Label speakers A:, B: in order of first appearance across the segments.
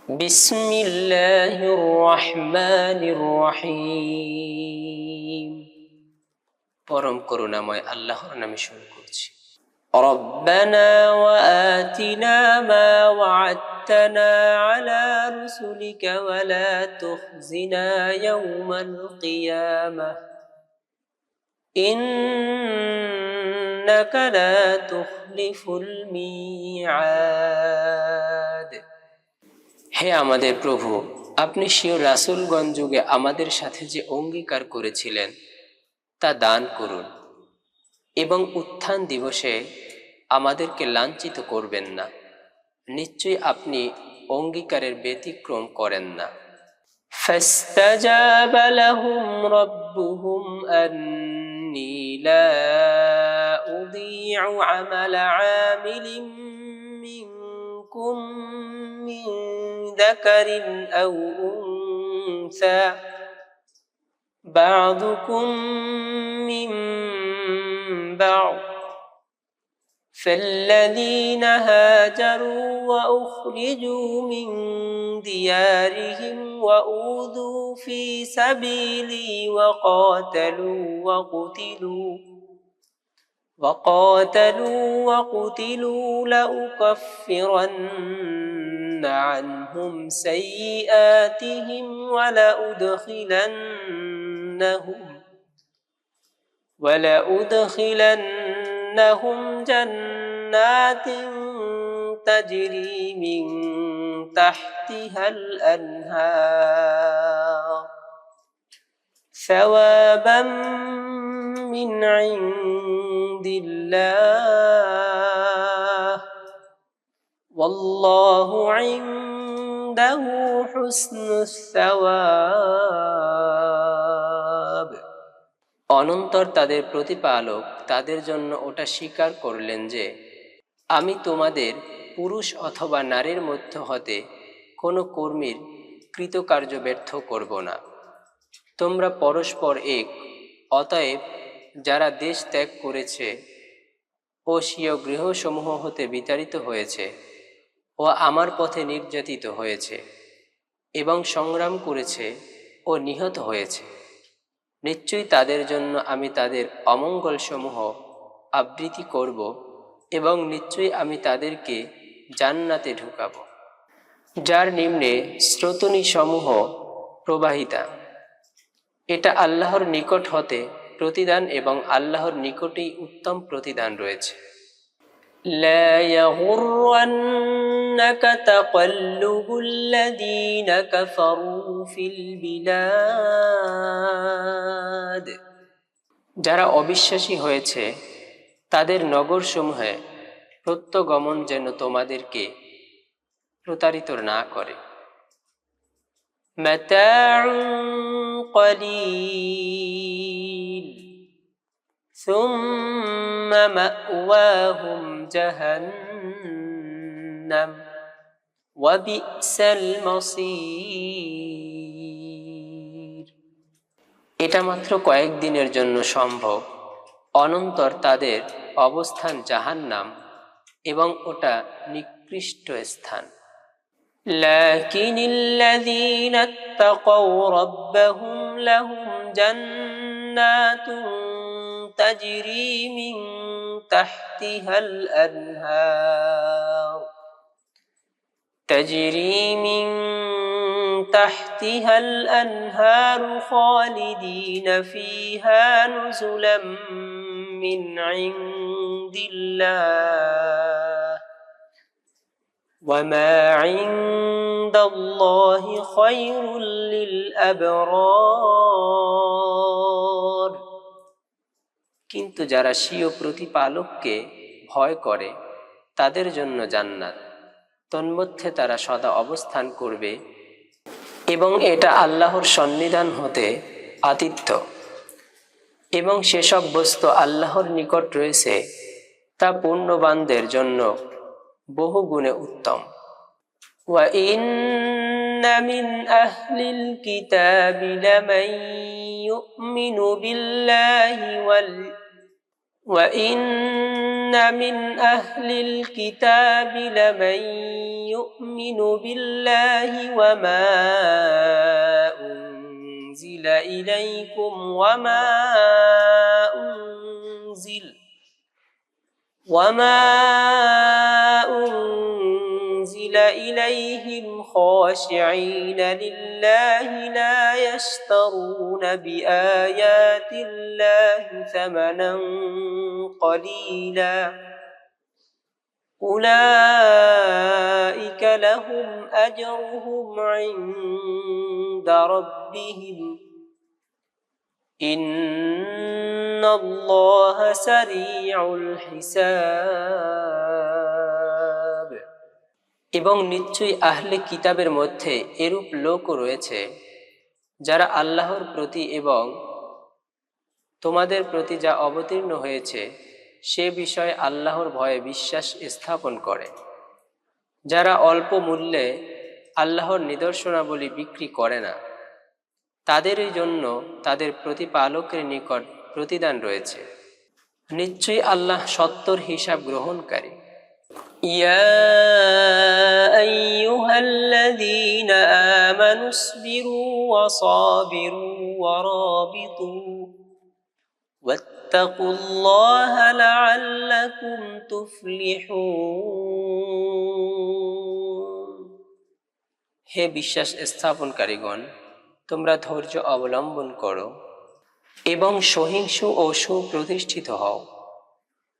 A: বিসমিল্লাহির রহমানির রহিম। পরম করুণাময় আল্লাহর নামে শুরু করছি। রব্বানা ওয়া আতিনা মা ওয়া'আদতানা আলা রুসুলিকা ওয়া লা তুখজিনা ইয়াওমাল কিয়ামাহ ইন্নাকা লা তুখলিফুল মিআদ। হে আমাদের প্রভু, আপনি স্বীয় রাসূলগণ যুগে আমাদের সাথে যে অঙ্গীকার করেছিলেন তা দান করুন এবং উত্থান দিবসে আমাদেরকে লাঞ্ছিত করবেন না। নিশ্চয়ই আপনি অঙ্গীকারের ব্যতিক্রম করেন না। ফাস্তাজাবা লাহুম রাব্বুহুম আন্নী লা উযী'উ আমালা আমিলিন মিনকুম মিন যাকারিন আও উনসা বা'দুকুম মিন বা'দ فالذين هاجروا وأخرجوا من ديارهم وأوذوا في سبيلي وقاتلوا لأكفرن عنهم سيئاتهم ولأدخلنهم جنات تجري من تحتها الأنهار ثوابا من عند الله والله عنده حسن الثواب। অনন্তর তাদের প্রতিপালক তাদের জন্য ওটা স্বীকার করলেন যে, আমি তোমাদের পুরুষ অথবা নারীর মধ্য হতে কোনো কর্মীর কৃতকার্য ব্যর্থ করব না। তোমরা পরস্পর এক। অতএব যারা দেশ ত্যাগ করেছে ও স্বীয় গৃহসমূহ হতে বিতাড়িত হয়েছে ও আমার পথে নির্যাতিত হয়েছে এবং সংগ্রাম করেছে ও নিহত হয়েছে, নিশ্চয়ই তাদের জন্য আমি তাদের অমঙ্গলসমূহ আবৃত্তি করব এবং নিশ্চয়ই আমি তাদেরকে জান্নাতে ঢুকাব, যার নিম্নে স্রোতনীসমূহ প্রবাহিতা। এটা আল্লাহর নিকট হতে প্রতিদান এবং আল্লাহর নিকটেই উত্তম প্রতিদান রয়েছে। لا يغرنك تقلب الذين كفروا في البلاد। যারা অবিশ্বাসী হয়েছে তাদের নগরসমূহে প্রত্যগমন যেন তোমাদেরকে প্রতারিত না করে। متاع قليل ثم مأواهم جهنم وبئس المصير। এটা মাত্র কয়েকদিনের জন্য সম্ভব, অনন্তর তাদের অবস্থান জাহান্নাম এবং ওটা নিকৃষ্ট স্থান। لكن الذين اتقوا ربهم لهم جنات تجري من تحتها الأنهار خالدين فيها نزلا من عند الله وما عند الله خير للأبرار। কিন্তু যারা স্বীয় প্রতিপালককে ভয় করে তাদের জন্য জান্নাত, তন্মধ্যে তারা সদা অবস্থান করবে এবং এটা আল্লাহর সন্নিধান হতে আতিথ্য, এবং সেসব বস্তু আল্লাহর নিকট রয়েছে তা পুণ্যবানদের জন্য বহু গুণে উত্তম। وَإِنَّ مِنْ أَهْلِ الْكِتَابِ لَمَنْ يُؤْمِنُ بِاللَّهِ وَإِنَّ مِنْ أَهْلِ الْكِتَابِ لَمَنْ يُؤْمِنُ بِاللَّهِ وَمَا أُنْزِلَ إِلَيْكُمْ وَمَا أُنْزِلَ إِلَيْهِمْ خَاشِعِينَ لِلَّهِ لَا يَشْتَرُونَ بِآيَاتِ اللَّهِ ثَمَنًا قَلِيلًا أُولَئِكَ لَهُمْ أَجْرُهُمْ عِنْدَ رَبِّهِمْ إِنَّ اللَّهَ سَرِيعُ الْحِسَابِ। এবং নিশ্চয়ই আহলে কিতাবের মধ্যে এরূপ লোকও রয়েছে যারা আল্লাহর প্রতি এবং তোমাদের প্রতি যা অবতীর্ণ হয়েছে সে বিষয়ে আল্লাহর ভয়ে বিশ্বাস স্থাপন করে, যারা অল্প মূল্যে আল্লাহর নিদর্শনাবলী বিক্রি করে না, তাদেরই জন্য তাদের প্রতিপালকের নিকট প্রতিদান রয়েছে। নিশ্চয়ই আল্লাহ সত্তর হিসাব গ্রহণকারী। ইয়া আইয়ুহাল্লাযীনা আমানু ইসবিরু ওয়া সাবিরু ওয়া রাবিতু ওয়াত্তাকুল্লাহা লাআল্লাকুম তুফলিহুন। হে বিশ্বাস স্থাপনকারীগণ, তোমরা ধৈর্য অবলম্বন করো এবং সহিংস ও সুপ্রতিষ্ঠিত হও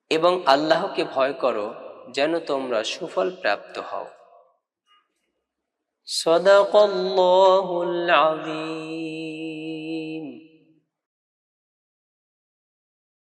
A: এবং আল্লাহকে ভয় করো যেন তোমরা সুফল প্রাপ্ত হও। সাদাকাল্লাহুল আযীম।